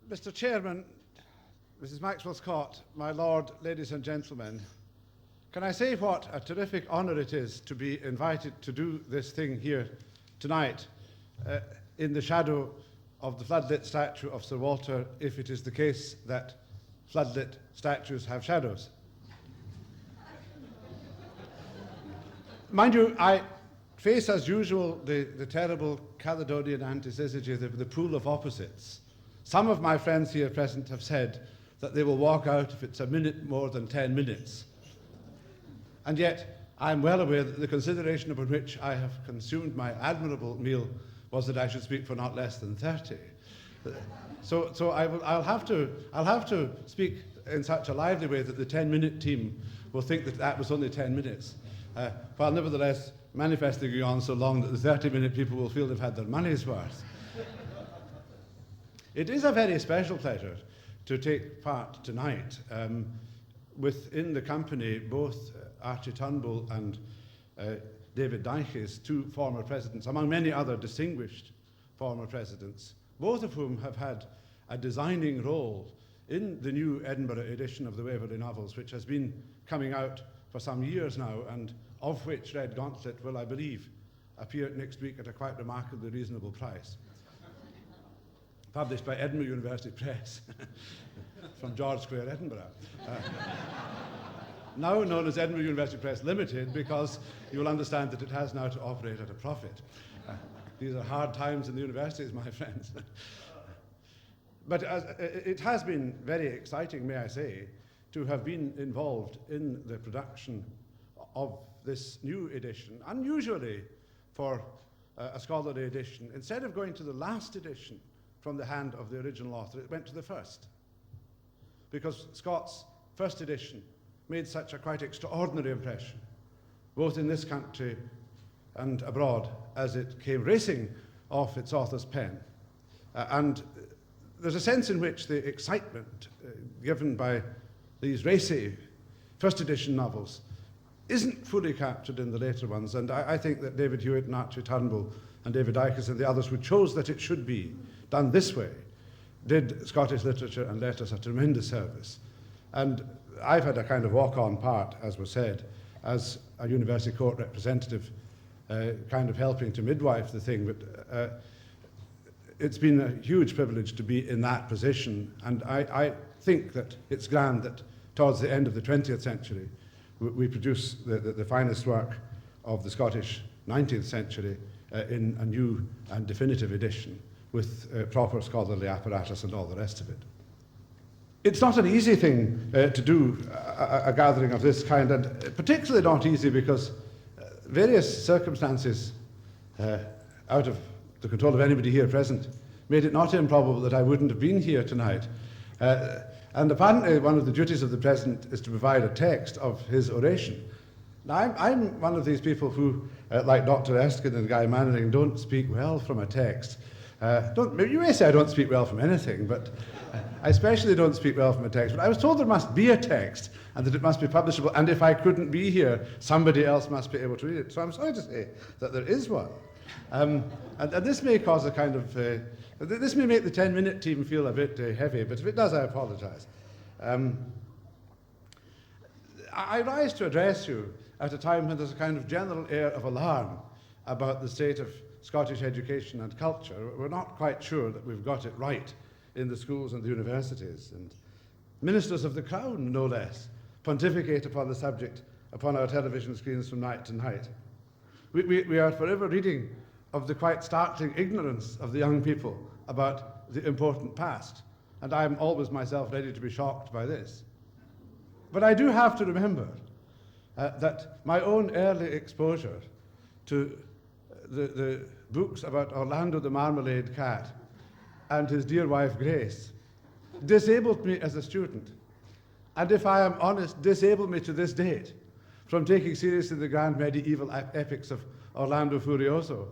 Mr. Chairman, Mrs. Maxwell Scott, my Lord, ladies and gentlemen, can I say what a terrific honour it is to be invited to do this thing here tonight in the shadow of the floodlit statue of Sir Walter, if it is the case that floodlit statues have shadows. Mind you, I face as usual the terrible Caledonian antisyzygy, the pool of opposites. Some of my friends here present have said that they will walk out if it's a minute more than 10 minutes. And yet, I am well aware that the consideration upon which I have consumed my admirable meal was that I should speak for not less than 30. So I'll have to speak in such a lively way that the 10-minute team will think that that was only 10 minutes, while nevertheless manifestly going on so long that the 30-minute people will feel they've had their money's worth. It is a very special pleasure to take part tonight within the company both Archie Turnbull and David Deiches, two former presidents, among many other distinguished former presidents, both of whom have had a designing role in the new Edinburgh edition of the Waverley novels, which has been coming out for some years now, and of which Red Gauntlet will, I believe, appear next week at a quite remarkably reasonable price. Published by Edinburgh University Press from George Square, Edinburgh. Now known as Edinburgh University Press Limited, because you will understand that it has now to operate at a profit. These are hard times in the universities, my friends. But it has been very exciting, may I say, to have been involved in the production of this new edition, unusually for a scholarly edition. Instead of going to the last edition from the hand of the original author, it went to the first, because Scott's first edition made such a quite extraordinary impression, both in this country and abroad, as it came racing off its author's pen. And there's a sense in which the excitement given by these racy first edition novels isn't fully captured in the later ones, and I think that David Hewitt and Archie Turnbull and David Deiches and the others who chose that it should be done this way did Scottish literature and letters a tremendous service. And I've had a kind of walk-on part, as was said, as a University Court representative, kind of helping to midwife the thing, but it's been a huge privilege to be in that position, and I think that it's grand that towards the end of the 20th century we produce the finest work of the Scottish 19th century in a new and definitive edition with proper scholarly apparatus and all the rest of it. It's not an easy thing to do a gathering of this kind, and particularly not easy because various circumstances out of the control of anybody here present made it not improbable that I wouldn't have been here tonight. And apparently one of the duties of the president is to provide a text of his oration. Now I'm one of these people who, like Dr. Erskine and Guy Mannering, don't speak well from a text. You may say I don't speak well from anything, but I especially don't speak well from a text. But I was told there must be a text and that it must be publishable, and if I couldn't be here, somebody else must be able to read it. So I'm sorry to say that there is one. And this may cause a kind of... this may make the 10-minute team feel a bit heavy, but if it does, I apologise. I rise to address you at a time when there's a kind of general air of alarm about the state of Scottish education and culture. We're not quite sure that we've got it right in the schools and the universities, and ministers of the Crown, no less, pontificate upon the subject upon our television screens from night to night. We are forever reading of the quite startling ignorance of the young people about the important past, and I'm always myself ready to be shocked by this. But I do have to remember that my own early exposure to the books about Orlando the Marmalade Cat and his dear wife Grace disabled me as a student, and if I am honest, disabled me to this date from taking seriously the grand medieval epics of Orlando Furioso.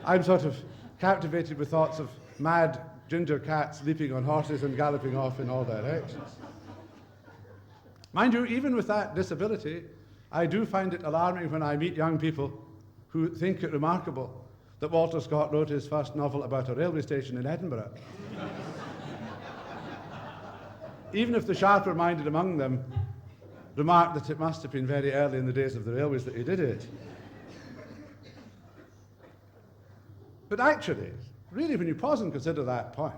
I'm sort of captivated with thoughts of mad ginger cats leaping on horses and galloping off in all directions. Mind you, even with that disability, I do find it alarming when I meet young people who think it remarkable that Walter Scott wrote his first novel about a railway station in Edinburgh. even if the sharper-minded among them remarked that it must have been very early in the days of the railways that he did it. But actually, really, when you pause and consider that point,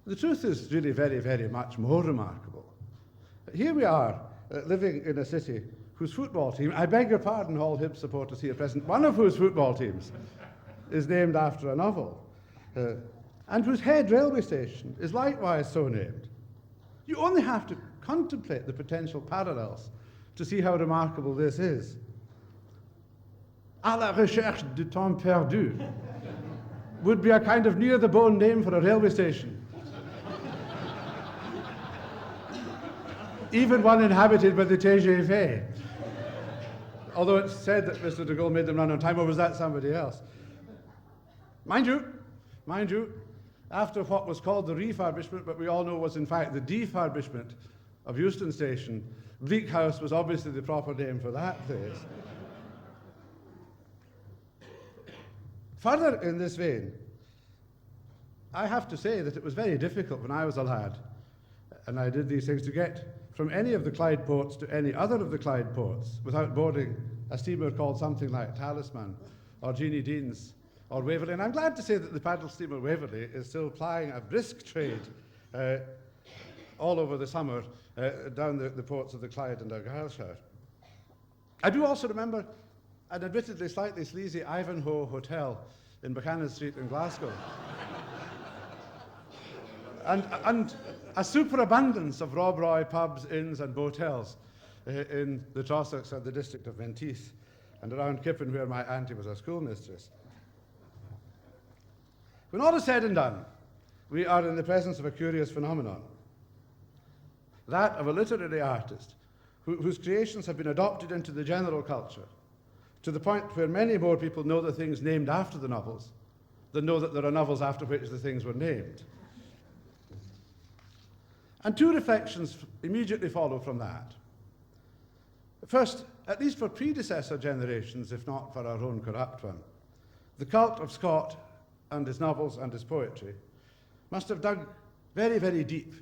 the truth is really very, very much more remarkable. Here we are, living in a city whose football team, I beg your pardon, all Hibs supporters here present, one of whose football teams is named after a novel, and whose head railway station is likewise so named. You only have to contemplate the potential parallels to see how remarkable this is. À la recherche du temps perdu would be a kind of near-the-bone name for a railway station. Even one inhabited by the TGV. Although it's said that Mr. de Gaulle made them run on time, or was that somebody else? Mind you, after what was called the refurbishment, but we all know was in fact the defurbishment of Euston Station, Bleak House was obviously the proper name for that place. Further in this vein, I have to say that it was very difficult when I was a lad, and I did these things, to get from any of the Clyde ports to any other of the Clyde ports without boarding a steamer called something like Talisman or Jeannie Deans or Waverley. And I'm glad to say that the paddle steamer Waverley is still plying a brisk trade all over the summer down the ports of the Clyde and Argyllshire. I do also remember an admittedly slightly sleazy Ivanhoe hotel in Buchanan Street in Glasgow. and a superabundance of Rob Roy pubs, inns and botels in the Trossachs and the district of Menteith and around Kippen, where my auntie was a schoolmistress. When all is said and done, we are in the presence of a curious phenomenon, that of a literary artist whose creations have been adopted into the general culture, to the point where many more people know the things named after the novels than know that there are novels after which the things were named. And two reflections immediately follow from that. First, at least for predecessor generations, if not for our own corrupt one, the cult of Scott and his novels and his poetry must have dug very, very deep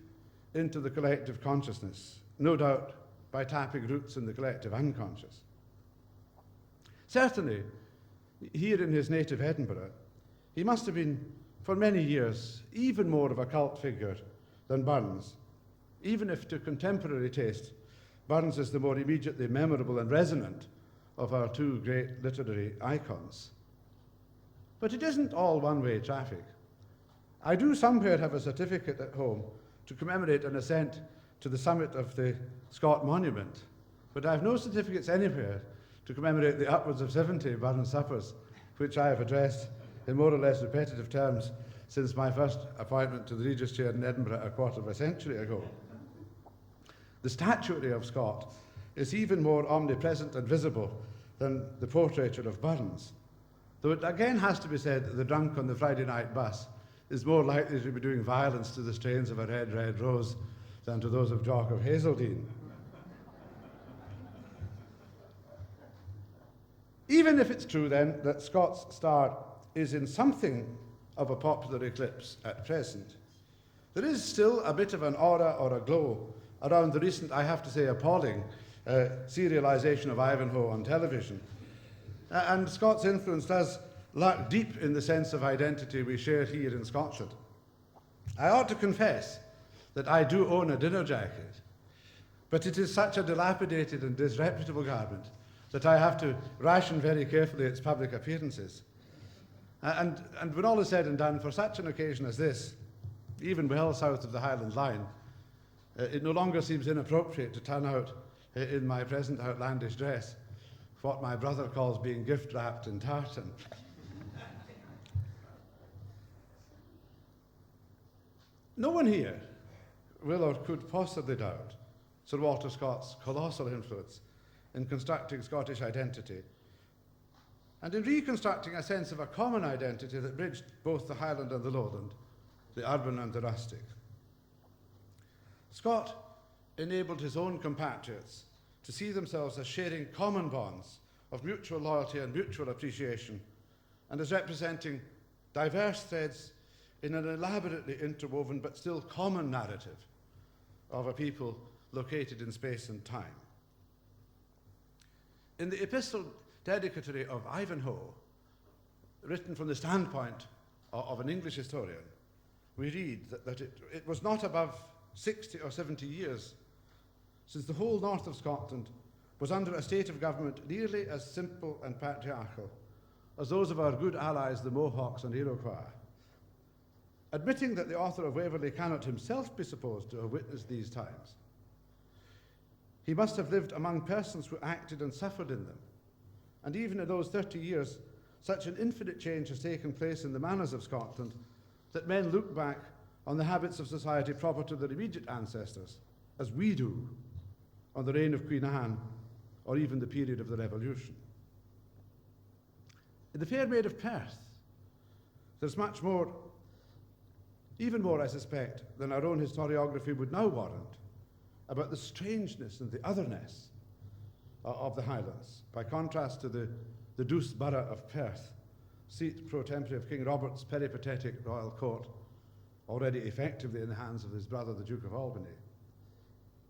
into the collective consciousness, no doubt by tapping roots in the collective unconscious. Certainly, here in his native Edinburgh, he must have been, for many years, even more of a cult figure than Burns, even if to contemporary taste, Burns is the more immediately memorable and resonant of our two great literary icons. But it isn't all one-way traffic. I do somewhere have a certificate at home to commemorate an ascent to the summit of the Scott Monument, but I have no certificates anywhere to commemorate the upwards of 70 Burns suppers, which I have addressed in more or less repetitive terms since my first appointment to the Regis Chair in Edinburgh a quarter of a century ago. The statuary of Scott is even more omnipresent and visible than the portraiture of Burns, though it again has to be said that the drunk on the Friday night bus is more likely to be doing violence to the strains of a Red, Red Rose than to those of Jock of Hazeldean. Even if it's true, then, that Scott's star is in something of a popular eclipse at present, there is still a bit of an aura or a glow around the recent, I have to say, appalling serialisation of Ivanhoe on television. And Scott's influence does lurk deep in the sense of identity we share here in Scotland. I ought to confess that I do own a dinner jacket, but it is such a dilapidated and disreputable garment that I have to ration very carefully its public appearances. And when all is said and done, for such an occasion as this, even well south of the Highland Line, it no longer seems inappropriate to turn out in my present outlandish dress, what my brother calls being gift-wrapped in tartan. No one here will or could possibly doubt Sir Walter Scott's colossal influence in constructing Scottish identity and in reconstructing a sense of a common identity that bridged both the Highland and the Lowland, the urban and the rustic. Scott enabled his own compatriots to see themselves as sharing common bonds of mutual loyalty and mutual appreciation, and as representing diverse threads in an elaborately interwoven but still common narrative of a people located in space and time. In the epistle dedicatory of Ivanhoe, written from the standpoint of an English historian, we read that it was not above 60 or 70 years since the whole north of Scotland was under a state of government nearly as simple and patriarchal as those of our good allies, the Mohawks and Iroquois. Admitting that the author of Waverley cannot himself be supposed to have witnessed these times, he must have lived among persons who acted and suffered in them. And even in those 30 years, such an infinite change has taken place in the manners of Scotland that men look back on the habits of society proper to their immediate ancestors, as we do on the reign of Queen Anne, or even the period of the Revolution. In the Fair Maid of Perth, there's much more, even more, I suspect, than our own historiography would now warrant, about the strangeness and the otherness of the Highlands, by contrast to the douce borough of Perth, seat pro tempore of King Robert's peripatetic royal court, already effectively in the hands of his brother, the Duke of Albany.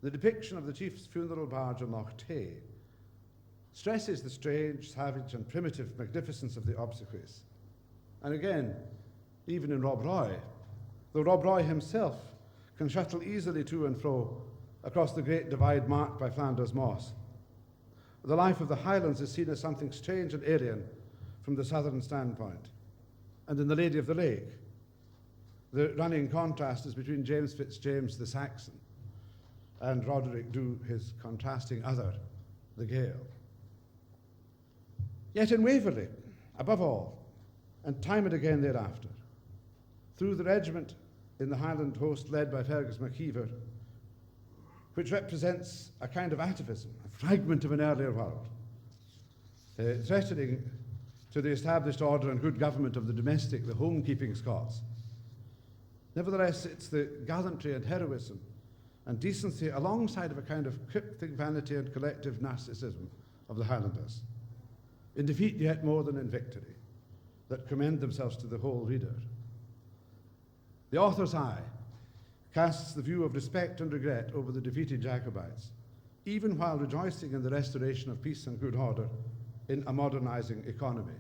The depiction of the chief's funeral barge on Loch Tay stresses the strange, savage, and primitive magnificence of the obsequies. And again, even in Rob Roy, though Rob Roy himself can shuttle easily to and fro across the great divide marked by Flanders Moss, the life of the Highlands is seen as something strange and alien from the southern standpoint. And in The Lady of the Lake, the running contrast is between James Fitzjames the Saxon and Roderick Dhu, his contrasting other, the Gael. Yet in Waverley, above all, and time and again thereafter, through the regiment in the Highland host led by Fergus MacIver, which represents a kind of atavism, a fragment of an earlier world, threatening to the established order and good government of the domestic, the home-keeping Scots. Nevertheless, it's the gallantry and heroism and decency alongside of a kind of cryptic vanity and collective narcissism of the Highlanders, in defeat yet more than in victory, that commend themselves to the whole reader. The author's eye casts the view of respect and regret over the defeated Jacobites, even while rejoicing in the restoration of peace and good order in a modernizing economy.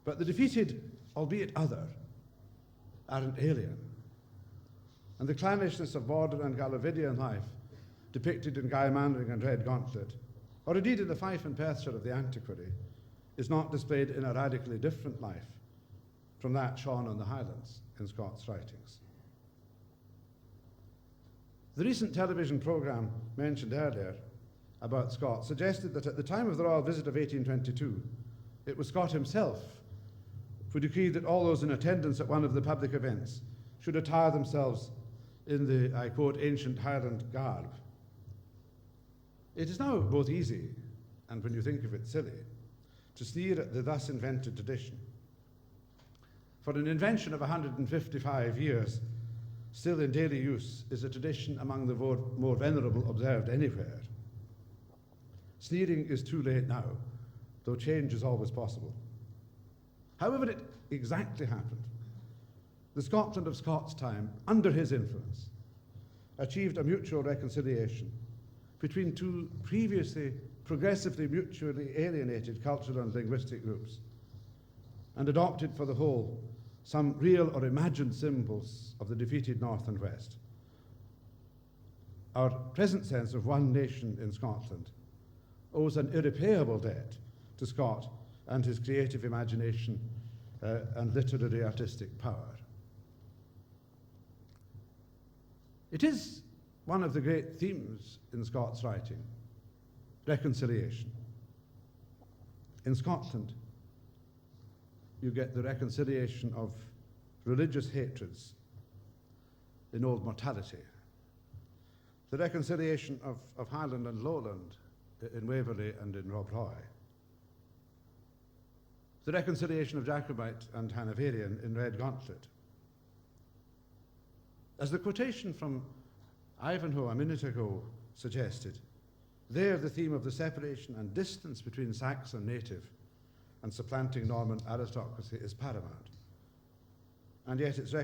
But the defeated, albeit other, aren't alien. And the clannishness of border and Galavidian life, depicted in Guy Mannering and Red Gauntlet, or indeed in the Fife and Perthshire of the Antiquary, is not displayed in a radically different life from that shone on the Highlands in Scott's writings. The recent television programme mentioned earlier about Scott suggested that at the time of the royal visit of 1822, it was Scott himself who decreed that all those in attendance at one of the public events should attire themselves in the, I quote, ancient Highland garb. It is now both easy, and when you think of it, silly, to sneer at the thus invented tradition. For an invention of 155 years, still in daily use, is a tradition among the more venerable observed anywhere. Sneering is too late now, though change is always possible. However it exactly happened, the Scotland of Scott's time, under his influence, achieved a mutual reconciliation between two previously progressively mutually alienated cultural and linguistic groups, and adopted for the whole some real or imagined symbols of the defeated North and West. Our present sense of one nation in Scotland owes an irrepayable debt to Scott and his creative imagination and literary artistic power. It is one of the great themes in Scott's writing, reconciliation. In Scotland, you get the reconciliation of religious hatreds in old mortality, the reconciliation of Highland and Lowland in Waverley and in Rob Roy, the reconciliation of Jacobite and Hanoverian in Red Gauntlet. As the quotation from Ivanhoe a minute ago suggested, there the theme of the separation and distance between Saxon native and supplanting Norman aristocracy is paramount. And yet its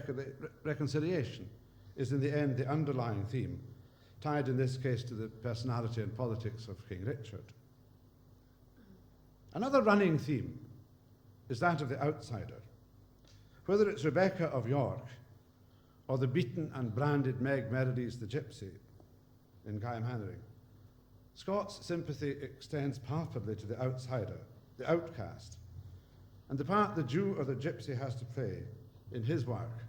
reconciliation is in the end the underlying theme, tied in this case to the personality and politics of King Richard. Another running theme is that of the outsider. Whether it's Rebecca of York or the beaten and branded Meg Merrilies the Gypsy in Guy Mannering, Scott's sympathy extends palpably to the outsider, the outcast, and the part the Jew or the Gypsy has to play in his work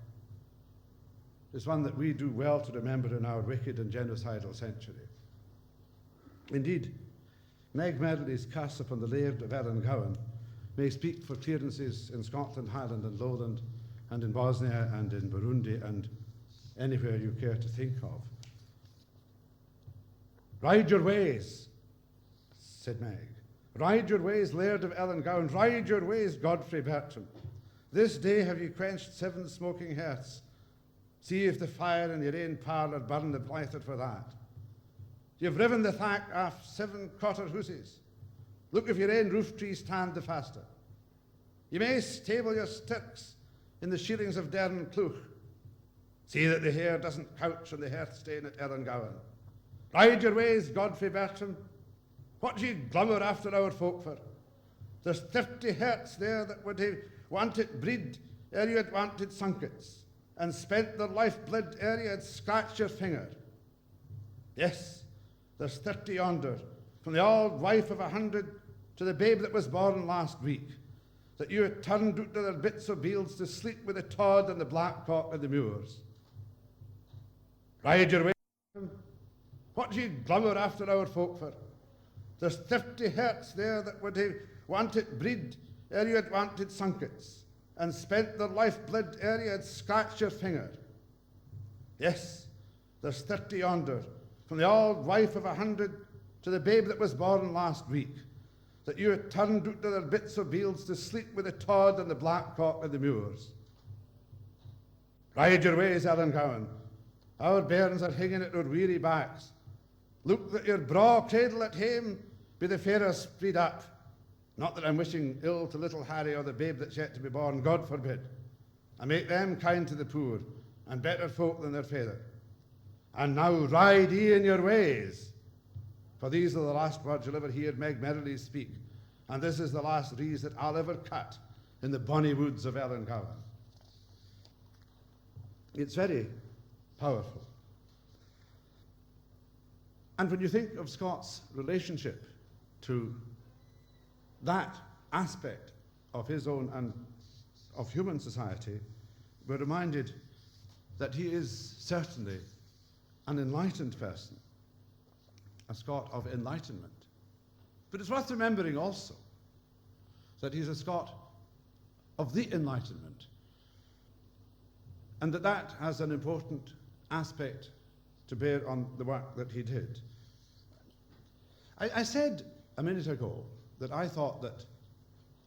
is one that we do well to remember in our wicked and genocidal century. Indeed, Meg Merrilies' curse upon the Laird of Ellangowan may speak for clearances in Scotland, Highland and Lowland, and in Bosnia and in Burundi and anywhere you care to think of. Ride your ways, said Meg. Ride your ways, Laird of Ellangowan. Ride your ways, Godfrey Bertram. This day have ye quenched 7 smoking hearths. See if the fire in your ain parlour burn the blither for that. You've riven the thack off 7 cotter hooses. Look if your ain roof tree stand the faster. You may stable your stirks in the shearings of Dern Cleuch. See that the hare doesn't couch on the hearthstane at Ellangowan. Ride your ways, Godfrey Bertram. What do ye glummer after our folk for? There's 30 herts there that would have wanted breed ere you had wanted sunkets, and spent their lifeblood ere you had scratched your finger. Yes, there's 30 yonder, from the auld wife of 100 to the babe that was born last week, that you had turned out to their bits of beelds to sleep with the tod and the blackcock and the moors. Ride your way. What do ye glummer after our folk for? There's 30 herts there that would have wanted breed ere you had wanted sunkets, and spent their lifeblood ere you had scratched your finger. Yes, there's 30 yonder, from the auld wife of 100 to the babe that was born last week, that you had turned out to their bits of beelds to sleep with the tod and the blackcock and the moors. Ride your ways, Ellangowan. Our bairns are hanging at our weary backs. Look that your braw cradle at hame be the fairer spread up. Not that I'm wishing ill to little Harry or the babe that's yet to be born, God forbid. I make them kind to the poor, and better folk than their father. And now ride ye in your ways, for these are the last words you'll ever hear Meg Merrilies speak, and this is the last wreath that I'll ever cut in the bonny woods of Ellangowan. It's very powerful. And when you think of Scott's relationship to that aspect of his own and of human society, we're reminded that he is certainly an enlightened person, a Scot of enlightenment. But it's worth remembering also that he's a Scot of the Enlightenment, and that has an important aspect to bear on the work that he did. I said a minute ago that I thought that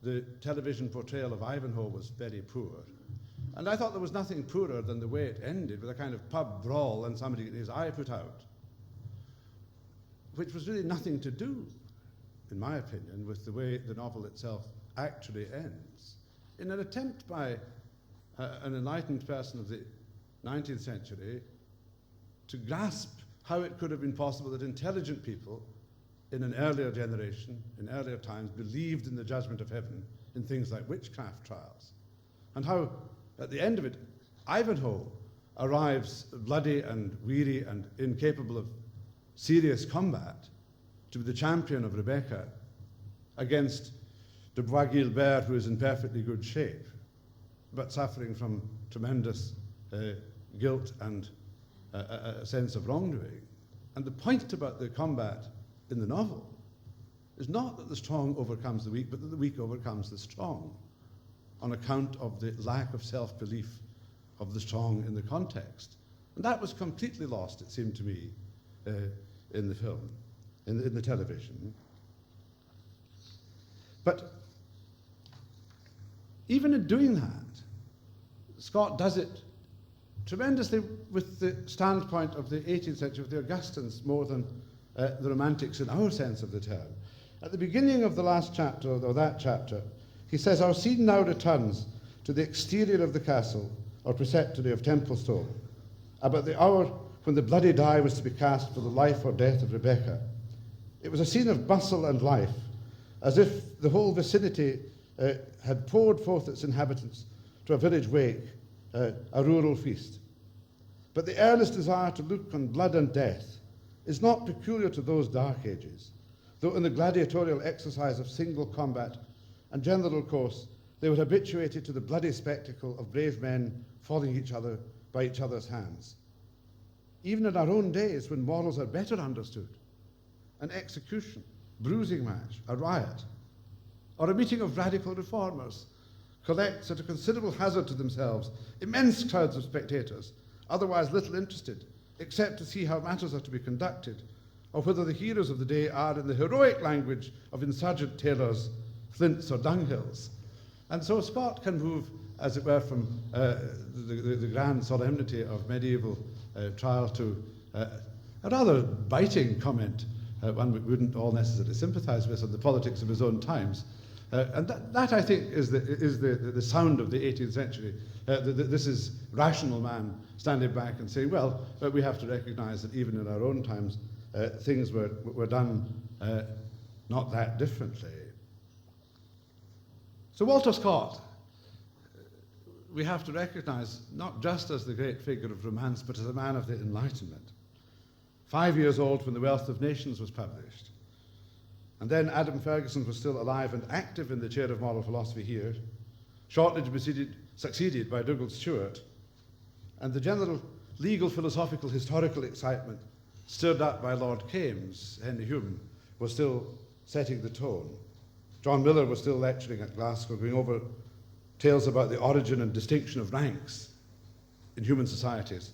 the television portrayal of Ivanhoe was very poor. And I thought there was nothing poorer than the way it ended, with a kind of pub brawl and somebody getting his eye put out, which was really nothing to do, in my opinion, with the way the novel itself actually ends. In an attempt by an enlightened person of the 19th century to grasp how it could have been possible that intelligent people in an earlier generation, in earlier times, believed in the judgment of heaven in things like witchcraft trials, and how, at the end of it, Ivanhoe arrives bloody and weary and incapable of serious combat to be the champion of Rebecca against de Bois-Guilbert, who is in perfectly good shape, but suffering from tremendous guilt and a sense of wrongdoing. And the point about the combat in the novel is not that the strong overcomes the weak, but that the weak overcomes the strong, on account of the lack of self-belief of the strong in the context. And that was completely lost, it seemed to me, in the film, in the television. But even in doing that, Scott does it tremendously with the standpoint of the 18th century, of the Augustans, more than the Romantics in our sense of the term. At the beginning of the last chapter, or that chapter, he says, "Our scene now returns to the exterior of the castle, or preceptory of Templestowe, about the hour when the bloody die was to be cast for the life or death of Rebecca. It was a scene of bustle and life, as if the whole vicinity had poured forth its inhabitants to a village wake, a rural feast. But the earnest desire to look on blood and death is not peculiar to those dark ages, though in the gladiatorial exercise of single combat and general course, they were habituated to the bloody spectacle of brave men falling by each other's hands. Even in our own days, when morals are better understood, an execution, bruising match, a riot, or a meeting of radical reformers collects at a considerable hazard to themselves immense crowds of spectators, otherwise little interested, except to see how matters are to be conducted, or whether the heroes of the day are, in the heroic language of insurgent tailors, flints or dunghills. And so Scott can move, as it were, from the grand solemnity of medieval trial to a rather biting comment, one we wouldn't all necessarily sympathise with, on the politics of his own times. And that I think, is the sound of the 18th century. This is rational man standing back and saying, well, we have to recognise that even in our own times, things were done not that differently. So Walter Scott, we have to recognise not just as the great figure of romance, but as a man of the Enlightenment. 5 years old when The Wealth of Nations was published. And then Adam Ferguson was still alive and active in the chair of moral philosophy here, shortly to be succeeded by Douglas Stewart. And the general legal, philosophical, historical excitement stirred up by Lord Kames, Henry Hume, was still setting the tone. John Miller was still lecturing at Glasgow, going over tales about the origin and distinction of ranks in human societies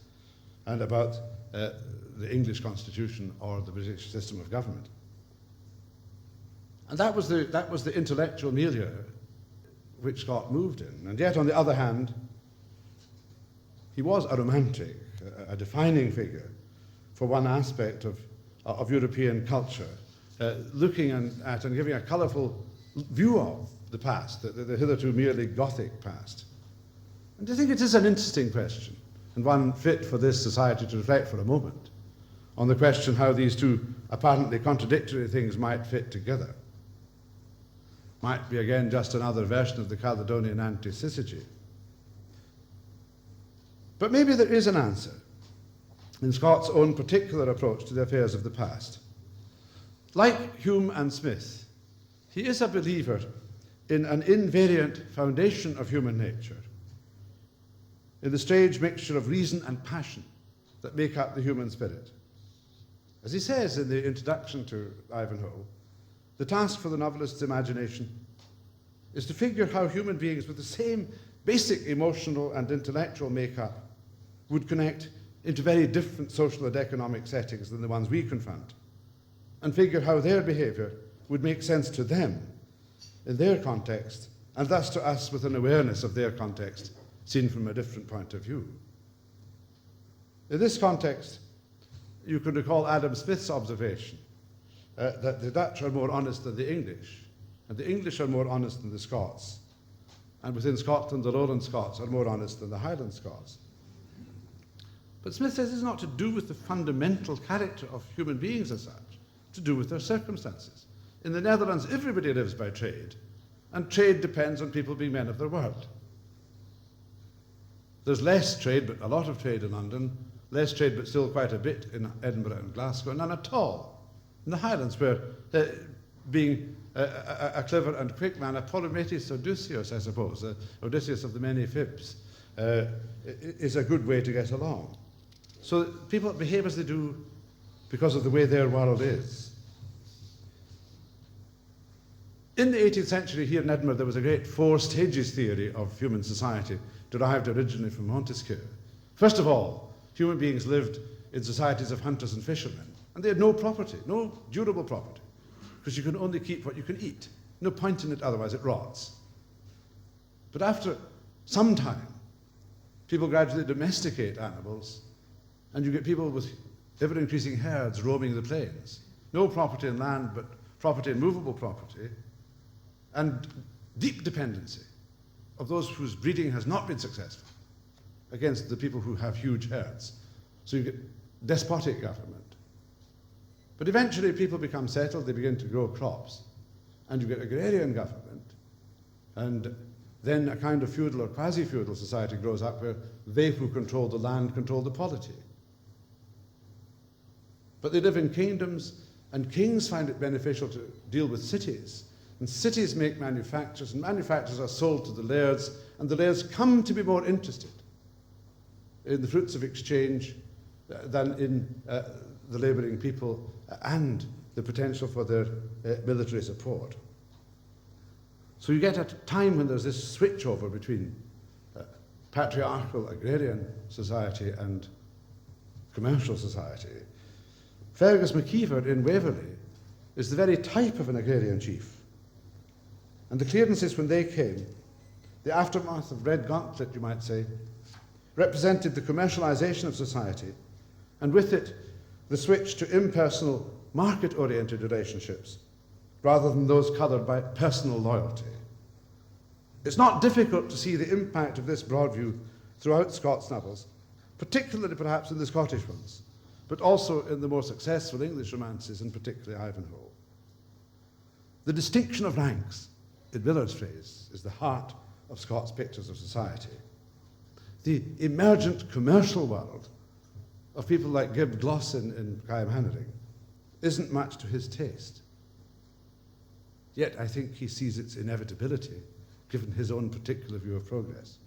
and about the English constitution or the British system of government. And that was the intellectual milieu which Scott moved in. And yet, on the other hand, he was a romantic, a defining figure for one aspect of European culture, looking at and giving a colourful view of the past, the hitherto merely Gothic past. And I think it is an interesting question, and one fit for this society to reflect for a moment on the question how these two apparently contradictory things might fit together. Might be again just another version of the Caledonian antisyzygy. But maybe there is an answer in Scott's own particular approach to the affairs of the past. Like Hume and Smith, he is a believer in an invariant foundation of human nature, in the strange mixture of reason and passion that make up the human spirit. As he says in the introduction to Ivanhoe, the task for the novelist's imagination is to figure how human beings with the same basic emotional and intellectual makeup would connect into very different social and economic settings than the ones we confront, and figure how their behaviour would make sense to them in their context, and thus to us with an awareness of their context seen from a different point of view. In this context, you can recall Adam Smith's observation that the Dutch are more honest than the English, and the English are more honest than the Scots, and within Scotland the Lowland Scots are more honest than the Highland Scots. But Smith says it's not to do with the fundamental character of human beings as such, to do with their circumstances. In the Netherlands, everybody lives by trade, and trade depends on people being men of their word. There's less trade, but a lot of trade in London, less trade, but still quite a bit in Edinburgh and Glasgow, and none at all in the Highlands, where being a clever and quick man, a polymetes Odysseus, I suppose, Odysseus of the many fibs, is a good way to get along. So people behave as they do because of the way their world is. In the 18th century here in Edinburgh, there was a great four stages theory of human society, derived originally from Montesquieu. First of all, human beings lived in societies of hunters and fishermen, and they had no property, no durable property, because you can only keep what you can eat. No point in it, otherwise it rots. But after some time, people gradually domesticate animals, and you get people with ever-increasing herds roaming the plains. No property in land, but property in movable property, and deep dependency of those whose breeding has not been successful against the people who have huge herds So you get despotic government. But eventually people become settled, they begin to grow crops, and you get agrarian government, and then a kind of feudal or quasi-feudal society grows up where they who control the land control the polity. But they live in kingdoms, and kings find it beneficial to deal with cities. And cities make manufactures, and manufactures are sold to the lairds, and the lairds come to be more interested in the fruits of exchange than in the labouring people and the potential for their military support. So you get a time when there's this switchover between patriarchal agrarian society and commercial society. Fergus MacIver in Waverley is the very type of an agrarian chief. And the clearances when they came, the aftermath of Red Gauntlet, you might say, represented the commercialisation of society, and with it, the switch to impersonal, market-oriented relationships, rather than those coloured by personal loyalty. It's not difficult to see the impact of this broad view throughout Scott's novels, particularly perhaps in the Scottish ones, but also in the more successful English romances, and particularly Ivanhoe. The distinction of ranks, in Miller's phrase, is the heart of Scott's pictures of society. The emergent commercial world of people like Gib Glossin in Guy Mannering isn't much to his taste. Yet I think he sees its inevitability, given his own particular view of progress.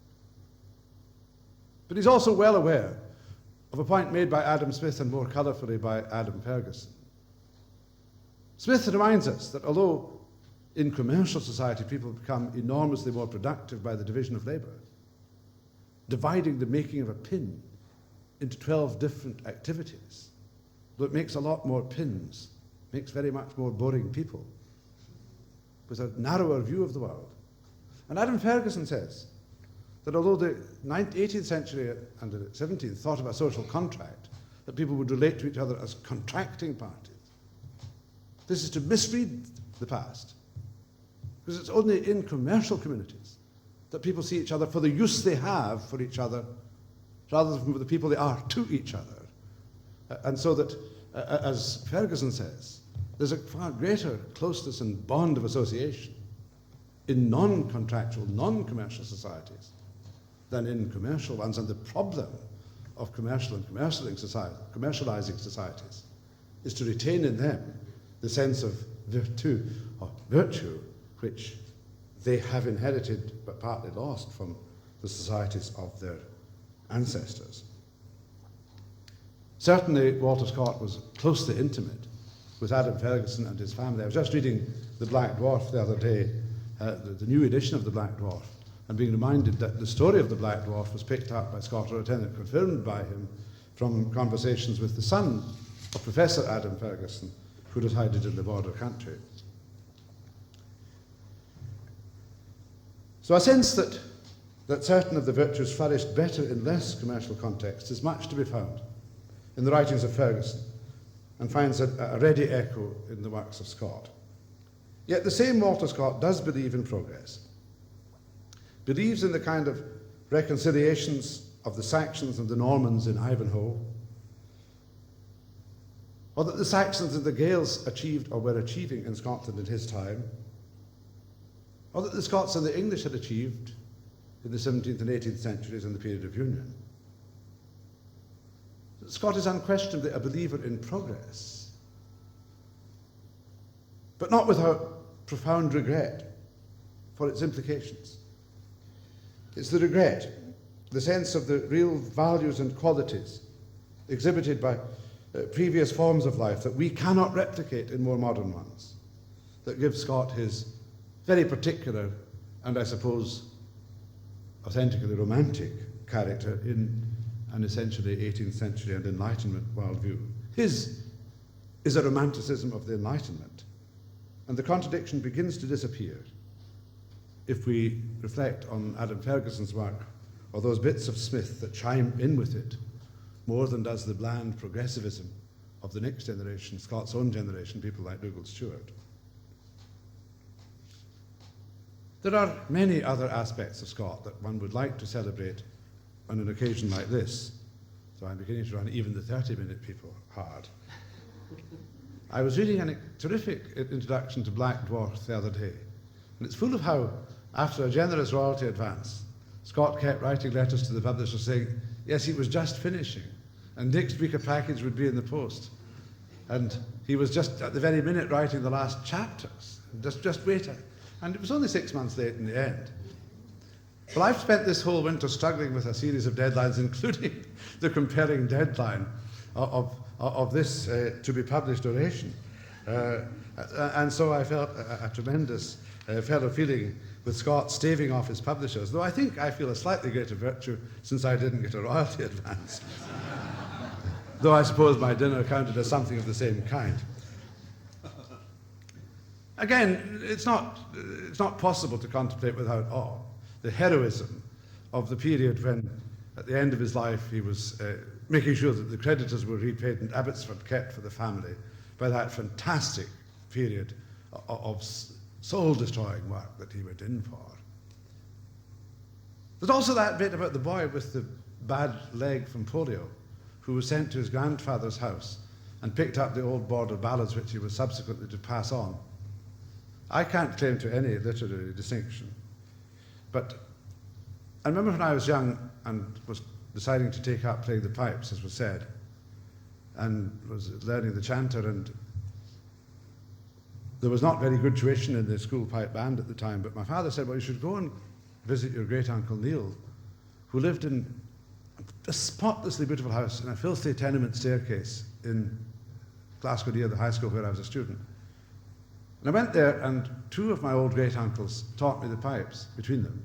But he's also well aware of a point made by Adam Smith and more colourfully by Adam Ferguson. Smith reminds us that although in commercial society people become enormously more productive by the division of labour, dividing the making of a pin into 12 different activities, though it makes a lot more pins, makes very much more boring people, with a narrower view of the world. And Adam Ferguson says that although the 18th century and the 17th thought of a social contract, that people would relate to each other as contracting parties, this is to misread the past, because it's only in commercial communities that people see each other for the use they have for each other, rather than for the people they are to each other. And so that, as Ferguson says, there's a far greater closeness and bond of association in non-contractual, non-commercial societies than in commercial ones. And the problem of commercial and commercializing societies is to retain in them the sense of virtue, which they have inherited but partly lost from the societies of their ancestors. Certainly, Walter Scott was closely intimate with Adam Ferguson and his family. I was just reading The Black Dwarf the other day, the new edition of The Black Dwarf, and being reminded that the story of The Black Dwarf was picked up by Scott, or attended, confirmed by him from conversations with the son of Professor Adam Ferguson, who resided in the border country. So I sense that certain of the virtues flourished better in less commercial contexts is much to be found in the writings of Ferguson, and finds a ready echo in the works of Scott. Yet the same Walter Scott does believe in progress, believes in the kind of reconciliations of the Saxons and the Normans in Ivanhoe, or that the Saxons and the Gaels achieved or were achieving in Scotland in his time, or that the Scots and the English had achieved in the 17th and 18th centuries in the period of Union. Scott is unquestionably a believer in progress, but not without profound regret for its implications. It's the regret, the sense of the real values and qualities exhibited by previous forms of life that we cannot replicate in more modern ones, that gives Scott his very particular and, I suppose, authentically romantic character in an essentially 18th century and Enlightenment worldview. His is a romanticism of the Enlightenment, and the contradiction begins to disappear if we reflect on Adam Ferguson's work, or those bits of Smith that chime in with it, more than does the bland progressivism of the next generation, Scott's own generation, people like Dougal Stewart. There are many other aspects of Scott that one would like to celebrate on an occasion like this. so I'm beginning to run even the 30-minute people hard. I was reading a terrific introduction to Black Dwarf the other day, and it's full of how, after a generous royalty advance, Scott kept writing letters to the publisher saying, yes, he was just finishing, and next week a package would be in the post. And he was just at the very minute writing the last chapters, just waiting. And it was only 6 months late in the end. Well, I've spent this whole winter struggling with a series of deadlines, including the compelling deadline of this to be published oration. And so I felt a tremendous fellow feeling with Scott staving off his publishers, though I think I feel a slightly greater virtue since I didn't get a royalty advance. Though I suppose my dinner counted as something of the same kind. Again, it's not possible to contemplate without awe the heroism of the period when, at the end of his life, he was making sure that the creditors were repaid and Abbotsford kept for the family by that fantastic period of soul-destroying work that he went in for. There's also that bit about the boy with the bad leg from polio, who was sent to his grandfather's house and picked up the old border ballads which he was subsequently to pass on. I can't claim to any literary distinction, but I remember when I was young and was deciding to take up playing the pipes, as was said, and was learning the chanter, and there was not very good tuition in the school pipe band at the time, but my father said, well, you should go and visit your great-uncle Neil, who lived in a spotlessly beautiful house in a filthy tenement staircase in Glasgow near the high school where I was a student. And I went there, and two of my old great-uncles taught me the pipes between them,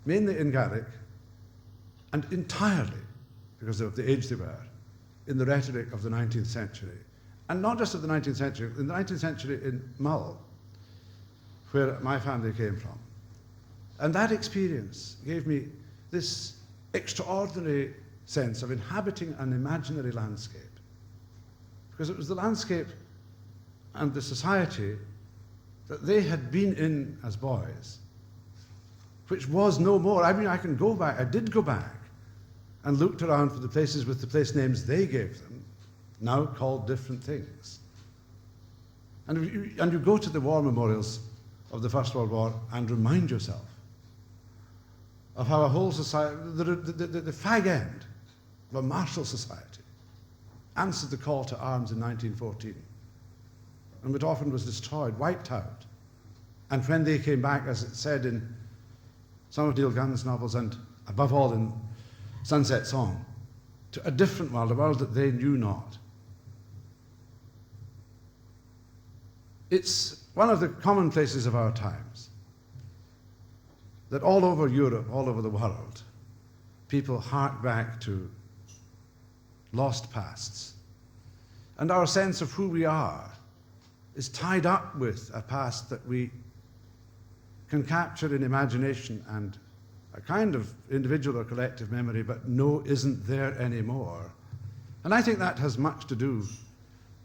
mainly in Gaelic, and entirely, because of the age they were, in the rhetoric of the 19th century. And not just of the 19th century, in the 19th century in Mull, where my family came from. And that experience gave me this extraordinary sense of inhabiting an imaginary landscape. Because it was the landscape and the society that they had been in as boys, which was no more. I mean, I can go back, I did go back, and looked around for the places with the place names they gave them, now called different things. And you go to the war memorials of the First World War and remind yourself of how a whole society, the fag end of a martial society, answered the call to arms in 1914, and it often was destroyed, wiped out. And when they came back, as it said in some of Neil Gunn's novels, and above all in Sunset Song, to a different world, a world that they knew not. It's one of the commonplaces of our times that all over Europe, all over the world, people hark back to lost pasts. And our sense of who we are is tied up with a past that we can capture in imagination and a kind of individual or collective memory, but no, isn't there anymore. And I think that has much to do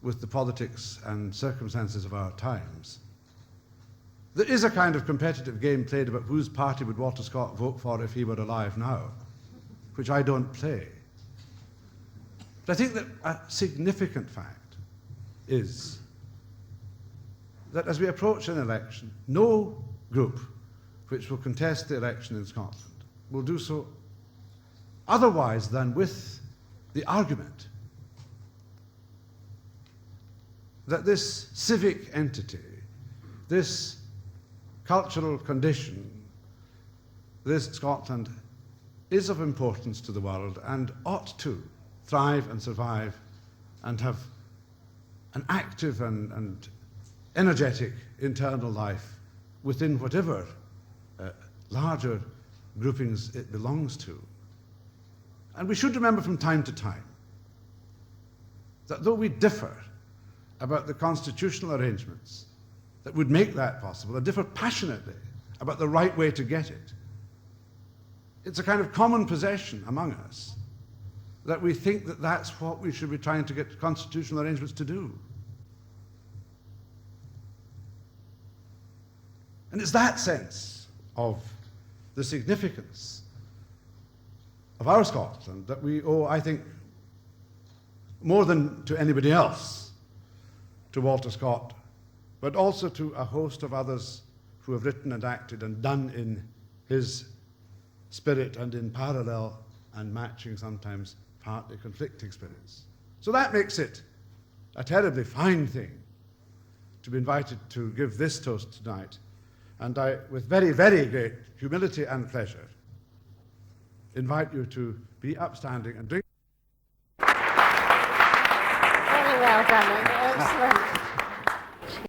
with the politics and circumstances of our times. There is a kind of competitive game played about whose party would Walter Scott vote for if he were alive now, which I don't play. But I think that a significant fact is that as we approach an election, no group which will contest the election in Scotland will do so otherwise than with the argument that this civic entity, this cultural condition, this Scotland, is of importance to the world and ought to thrive and survive and have an active and energetic internal life within whatever larger groupings it belongs to. And we should remember from time to time that though we differ about the constitutional arrangements that would make that possible, and differ passionately about the right way to get it, it's a kind of common possession among us that we think that that's what we should be trying to get constitutional arrangements to do. And it's that sense of the significance of our Scotland that we owe, I think, more than to anybody else, to Walter Scott, but also to a host of others who have written and acted and done in his spirit and in parallel and matching, sometimes partly conflicting spirits. So that makes it a terribly fine thing to be invited to give this toast tonight. And I, with very, very great humility and pleasure, invite you to be upstanding and drink. Very well done, excellent.